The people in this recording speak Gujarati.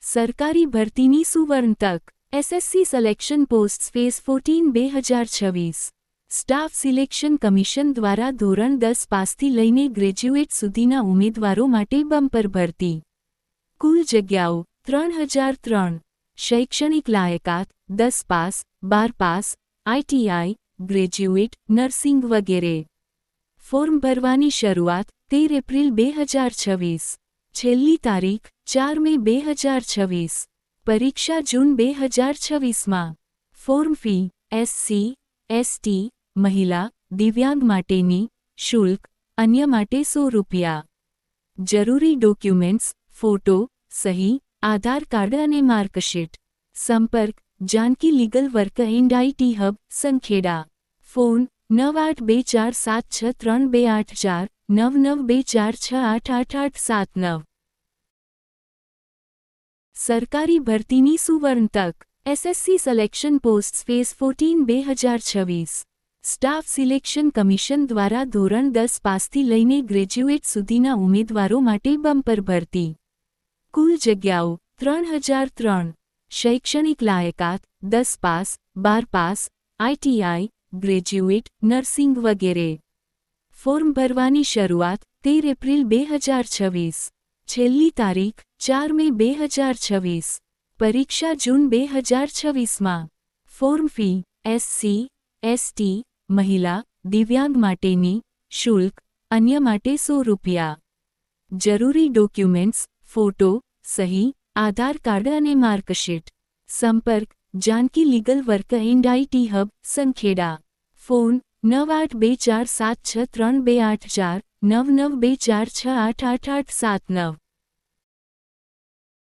સરકારી ભરતીની સુવર્ણ તક. SSC selection posts phase 14 2026. Staff selection commission દ્વારા ધોરણ 10 પાસથી લઈને ગ્રેજ્યુએટ સુધીના ઉમેદવારો માટે બમ્પર ભરતી. કુલ જગ્યાઓ 3003. શૈક્ષણિક લાયકાત 10 pass, 12 pass, ITI, graduate, nursing વગેરે. ફોર્મ ભરવાની શરૂઆત 13 એપ્રિલ 2026. છેલ્લી તારીખ 4 મે 2026. પરીક્ષા જૂન 2026માં. ફોર્મ ફી એસસી, એસટી, મહિલા, દિવ્યાંગ માટેની, શુલ્ક, અન્ય માટે ₹100. જરૂરી ડોક્યુમેન્ટ્સ, ફોટો, સહી, આધાર કાર્ડ અને માર્કશીટ. સંપર્ક Janki legal work and IT hub, Sankheda. Phone 9824763284 9924688879. સરકારી ભરતીની સુવર્ણ તક. SSC selection posts phase 14 2026. Staff selection commission દ્વારા ધોરણ 10 પાસથી લઈને ગ્રેજ્યુએટ સુધીના ઉમેદવારો માટે બમ્પર ભરતી. કુલ જગ્યાઓ 3003. શૈક્ષણિક લાયકાત 10 pass, 12 pass, ITI, graduate, nursing વગેરે. ફોર્મ ભરવાની શરૂઆત 13 એપ્રિલ 2026. છેલ્લી તારીખ 4 મે 2026. પરીક્ષા જૂન 2026માં. ફોર્મ ફી એસસી, એસટી, મહિલા, દિવ્યાંગ માટેની, શુલ્ક, અન્ય માટે ₹100. જરૂરી ડોક્યુમેન્ટ્સ, ફોટો, સહી, આધાર કાર્ડ અને માર્કશીટ. સંપર્ક Janki legal work and IT hub, Sankheda. Phone 9824763284 9924688879.